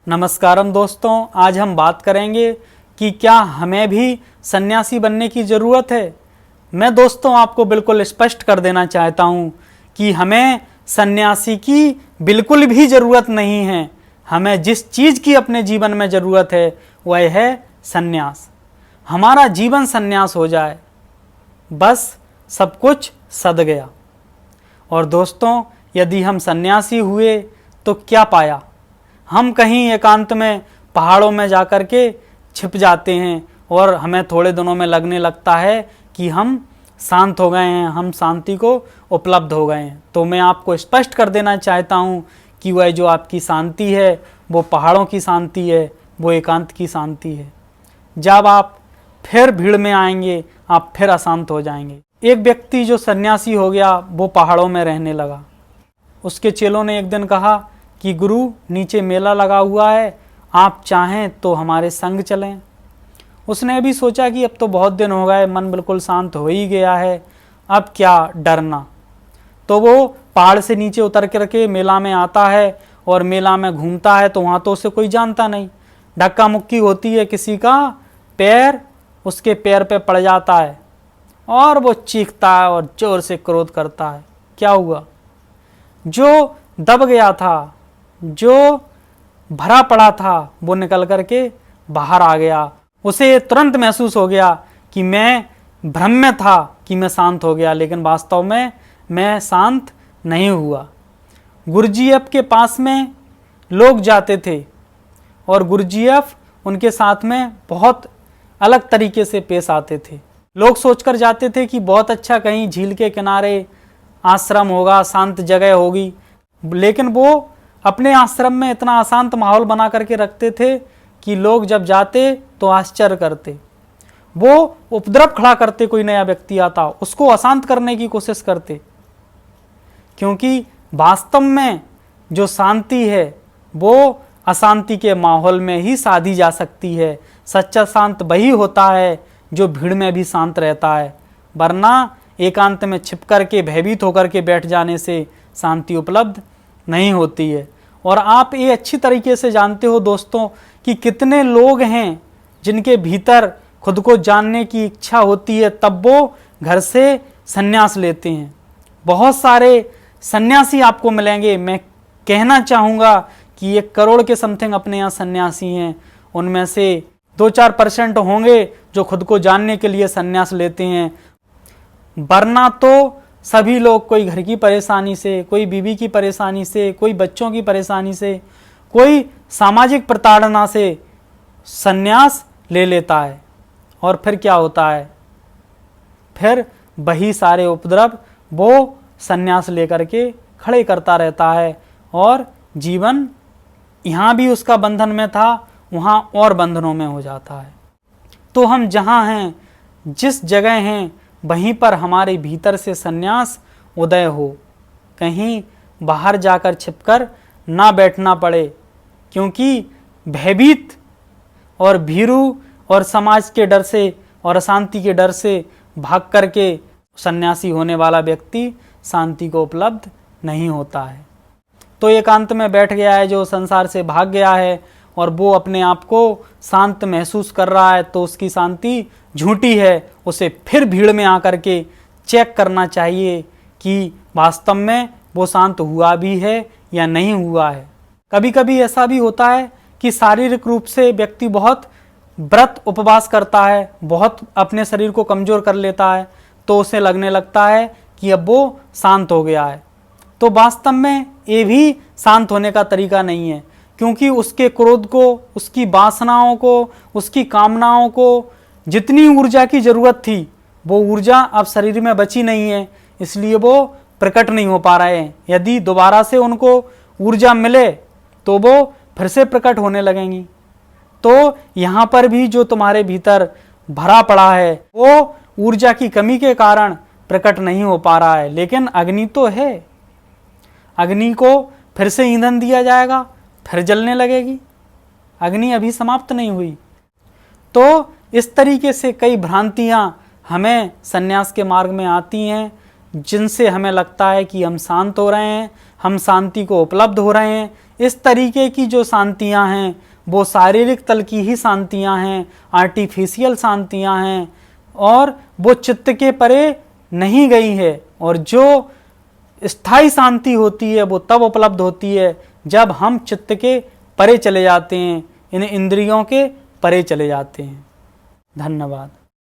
नमस्कारम दोस्तों, आज हम बात करेंगे कि क्या हमें भी सन्यासी बनने की ज़रूरत है। मैं दोस्तों आपको बिल्कुल स्पष्ट कर देना चाहता हूँ कि हमें सन्यासी की बिल्कुल भी ज़रूरत नहीं है। हमें जिस चीज़ की अपने जीवन में ज़रूरत है वह है सन्यास। हमारा जीवन सन्यास हो जाए, बस सब कुछ सध गया। और दोस्तों, यदि हम सन्यासी हुए तो क्या पाया? हम कहीं एकांत में पहाड़ों में जाकर के छिप जाते हैं और हमें थोड़े दिनों में लगने लगता है कि हम शांत हो गए हैं, हम शांति को उपलब्ध हो गए हैं। तो मैं आपको स्पष्ट कर देना चाहता हूँ कि वह जो आपकी शांति है वो पहाड़ों की शांति है, वो एकांत की शांति है। जब आप फिर भीड़ में आएंगे आप फिर अशांत हो जाएंगे। एक व्यक्ति जो सन्यासी हो गया वो पहाड़ों में रहने लगा। उसके चेलों ने एक दिन कहा कि गुरु, नीचे मेला लगा हुआ है, आप चाहें तो हमारे संग चलें। उसने भी सोचा कि अब तो बहुत दिन हो गए, मन बिल्कुल शांत हो ही गया है, अब क्या डरना। तो वो पहाड़ से नीचे उतर करके मेला में आता है और मेला में घूमता है। तो वहाँ तो उसे कोई जानता नहीं, धक्का मुक्की होती है, किसी का पैर उसके पैर पे पड़ जाता है और वो चीखता है और जोर से क्रोध करता है। क्या हुआ? जो दब गया था, जो भरा पड़ा था, वो निकल करके बाहर आ गया। उसे तुरंत महसूस हो गया कि मैं भ्रम में था कि मैं शांत हो गया, लेकिन वास्तव में मैं शांत नहीं हुआ। गुरुजीएफ के पास में लोग जाते थे और गुरुजीएफ उनके साथ में बहुत अलग तरीके से पेश आते थे। लोग सोचकर जाते थे कि बहुत अच्छा, कहीं झील के किनारे आश्रम होगा, शांत जगह होगी, लेकिन वो अपने आश्रम में इतना अशांत माहौल बना करके रखते थे कि लोग जब जाते तो आश्चर्य करते। वो उपद्रव खड़ा करते, कोई नया व्यक्ति आता उसको अशांत करने की कोशिश करते, क्योंकि वास्तव में जो शांति है वो अशांति के माहौल में ही साधी जा सकती है। सच्चा शांत वही होता है जो भीड़ में भी शांत रहता है, वरना एकांत में छिप करके भयभीत होकर के बैठ जाने से शांति उपलब्ध नहीं होती है। और आप ये अच्छी तरीके से जानते हो दोस्तों कि कितने लोग हैं जिनके भीतर खुद को जानने की इच्छा होती है, तब वो घर से संन्यास लेते हैं। बहुत सारे सन्यासी आपको मिलेंगे। मैं कहना चाहूँगा कि 1 करोड़ के समथिंग अपने यहाँ सन्यासी हैं, उनमें से 2-4% होंगे जो खुद को जानने के लिए सन्यास लेते हैं, वरना तो सभी लोग कोई घर की परेशानी से, कोई बीवी की परेशानी से, कोई बच्चों की परेशानी से, कोई सामाजिक प्रताड़ना से सन्यास ले लेता है। और फिर क्या होता है? फिर वही सारे उपद्रव वो सन्यास लेकर के खड़े करता रहता है और जीवन यहाँ भी उसका बंधन में था, वहाँ और बंधनों में हो जाता है। तो हम जहाँ हैं, जिस जगह हैं, वहीं पर हमारे भीतर से सन्यास उदय हो। कहीं बाहर जाकर छिपकर ना बैठना पड़े, क्योंकि भयभीत और भीरू और समाज के डर से और अशांति के डर से भाग करके सन्यासी होने वाला व्यक्ति शांति को उपलब्ध नहीं होता है। तो एकांत में बैठ गया है, जो संसार से भाग गया है और वो अपने आप को शांत महसूस कर रहा है, तो उसकी शांति झूठी है। उसे फिर भीड़ में आकर के चेक करना चाहिए कि वास्तव में वो शांत हुआ भी है या नहीं हुआ है। कभी कभी ऐसा भी होता है कि शारीरिक रूप से व्यक्ति बहुत व्रत उपवास करता है, बहुत अपने शरीर को कमज़ोर कर लेता है, तो उसे लगने लगता है कि अब वो शांत हो गया है। तो वास्तव में ये भी शांत होने का तरीका नहीं है, क्योंकि उसके क्रोध को, उसकी वासनाओं को, उसकी कामनाओं को जितनी ऊर्जा की ज़रूरत थी वो ऊर्जा अब शरीर में बची नहीं है, इसलिए वो प्रकट नहीं हो पा रहे हैं। यदि दोबारा से उनको ऊर्जा मिले तो वो फिर से प्रकट होने लगेंगी। तो यहाँ पर भी जो तुम्हारे भीतर भरा पड़ा है वो ऊर्जा की कमी के कारण प्रकट नहीं हो पा रहा है, लेकिन अग्नि तो है। अग्नि को फिर से ईंधन दिया जाएगा, फिर जलने लगेगी। अग्नि अभी समाप्त नहीं हुई। तो इस तरीके से कई भ्रांतियाँ हमें सन्यास के मार्ग में आती हैं, जिनसे हमें लगता है कि हम शांत हो रहे हैं, हम शांति को उपलब्ध हो रहे हैं। इस तरीके की जो शांतियाँ हैं वो शारीरिक तल की ही शांतियाँ हैं, आर्टिफिशियल शांतियाँ हैं, और वो चित्त के परे नहीं गई है। और जो स्थायी शांति होती है वो तब उपलब्ध होती है जब हम चित्त के परे चले जाते हैं, इन इंद्रियों के परे चले जाते हैं। धन्यवाद।